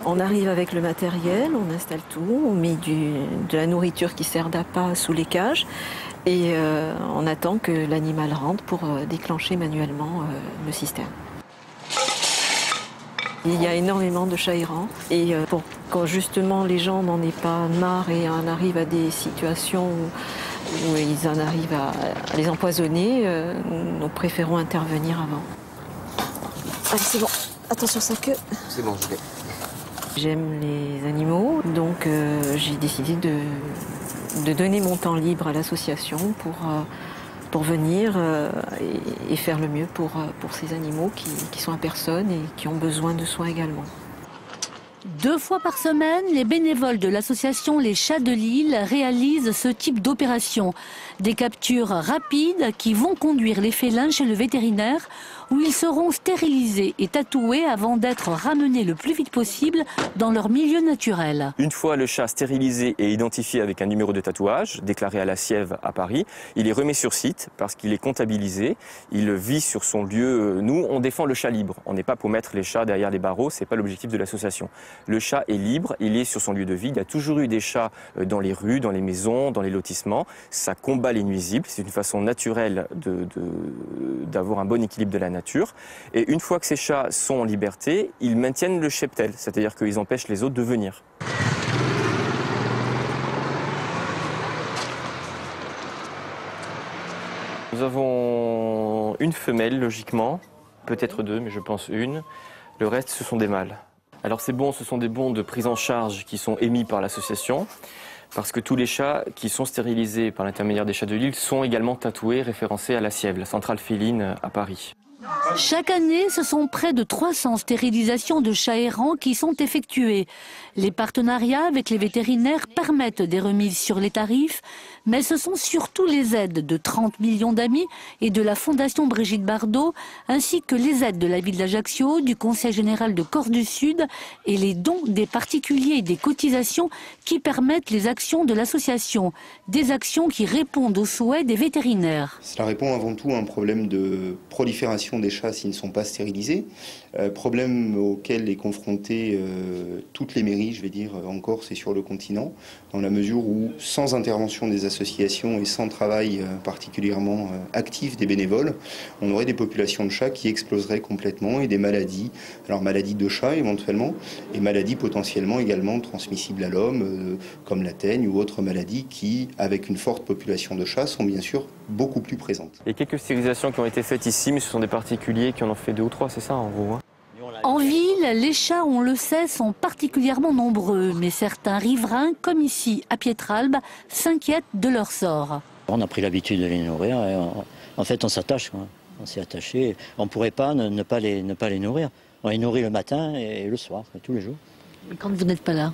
On arrive avec le matériel, on installe tout, on met de la nourriture qui sert d'appât sous les cages et on attend que l'animal rentre pour déclencher manuellement le système. Il y a énormément de chats errants et pour quand justement les gens n'en aient pas marre et en arrivent à des situations où ils en arrivent à les empoisonner, nous préférons intervenir avant. Allez, c'est bon, attention sa queue. C'est bon, je l'ai. J'aime les animaux, donc j'ai décidé de donner mon temps libre à l'association pour venir et faire le mieux pour ces animaux qui sont à personne et qui ont besoin de soins également. 2 fois par semaine, les bénévoles de l'association Les Chats de Lille réalisent ce type d'opération. Des captures rapides qui vont conduire les félins chez le vétérinaire où ils seront stérilisés et tatoués avant d'être ramenés le plus vite possible dans leur milieu naturel. Une fois le chat stérilisé et identifié avec un numéro de tatouage, déclaré à la Siève à Paris, il est remis sur site parce qu'il est comptabilisé, il vit sur son lieu. Nous, on défend le chat libre. On n'est pas pour mettre les chats derrière les barreaux, c'est pas l'objectif de l'association. Le chat est libre, il est sur son lieu de vie. Il y a toujours eu des chats dans les rues, dans les maisons, dans les lotissements. Ça combat les nuisibles, c'est une façon naturelle d'avoir un bon équilibre de la nature. Et une fois que ces chats sont en liberté, ils maintiennent le cheptel, c'est-à-dire qu'ils empêchent les autres de venir. Nous avons une femelle, logiquement, peut-être 2, mais je pense une. Le reste, ce sont des mâles. Alors ces bons, ce sont des bons de prise en charge qui sont émis par l'association, parce que tous les chats qui sont stérilisés par l'intermédiaire des Chats de Lille sont également tatoués, référencés à la Siève, la centrale féline à Paris. Chaque année, ce sont près de 300 stérilisations de chats errants qui sont effectuées. Les partenariats avec les vétérinaires permettent des remises sur les tarifs, mais ce sont surtout les aides de 30 millions d'amis et de la Fondation Brigitte Bardot, ainsi que les aides de la ville d'Ajaccio, du Conseil général de Corse du Sud et les dons des particuliers et des cotisations qui permettent les actions de l'association. Des actions qui répondent aux souhaits des vétérinaires. Cela répond avant tout à un problème de prolifération des chats s'ils ne sont pas stérilisés, problème auquel est confrontée toutes les mairies, je vais dire, en Corse et sur le continent, dans la mesure où, sans intervention des associations et sans travail particulièrement actif des bénévoles, on aurait des populations de chats qui exploseraient complètement et des maladies, alors maladies de chats éventuellement, et maladies potentiellement également transmissibles à l'homme, comme la teigne ou autres maladies qui, avec une forte population de chats, sont bien sûr beaucoup plus présentes. Il y a quelques stérilisations qui ont été faites ici, mais ce sont des particuliers qui en ont fait 2 ou 3, c'est ça en gros, hein. En ville, les chats, on le sait, sont particulièrement nombreux, mais certains riverains, comme ici à Pietralbe, s'inquiètent de leur sort. On a pris l'habitude de les nourrir et en fait on s'attache, on s'est attaché. On ne pourrait pas ne pas les nourrir. On les nourrit le matin et le soir, tous les jours. Mais quand vous n'êtes pas là?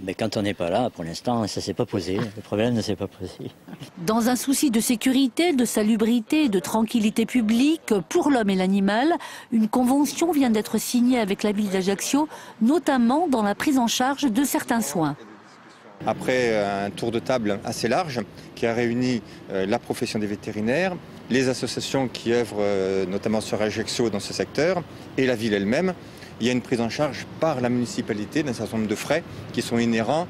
Mais quand on n'est pas là, pour l'instant, ça ne s'est pas posé. Le problème ne s'est pas posé. Dans un souci de sécurité, de salubrité et de tranquillité publique pour l'homme et l'animal, une convention vient d'être signée avec la ville d'Ajaccio, notamment dans la prise en charge de certains soins. Après un tour de table assez large qui a réuni la profession des vétérinaires, les associations qui œuvrent notamment sur Ajaccio dans ce secteur et la ville elle-même, il y a une prise en charge par la municipalité d'un certain nombre de frais qui sont inhérents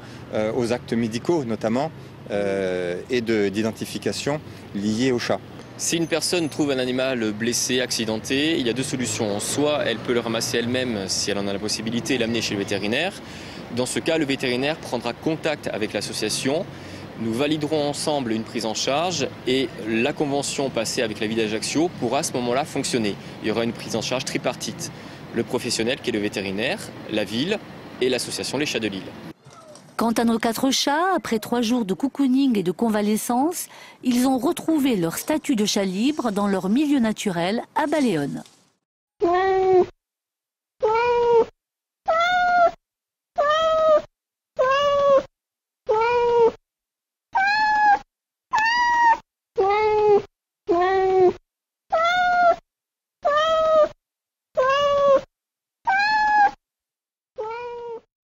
aux actes médicaux notamment et d'identification liés aux chats. Si une personne trouve un animal blessé, accidenté, il y a 2 solutions. Soit elle peut le ramasser elle-même si elle en a la possibilité et l'amener chez le vétérinaire. Dans ce cas, le vétérinaire prendra contact avec l'association. Nous validerons ensemble une prise en charge et la convention passée avec la ville d'Ajaccio pourra à ce moment-là fonctionner. Il y aura une prise en charge tripartite. Le professionnel qui est le vétérinaire, la ville et l'association Les Chats de Lille. Quant à nos 4 chats, après 3 jours de cocooning et de convalescence, ils ont retrouvé leur statut de chat libre dans leur milieu naturel à Baléone.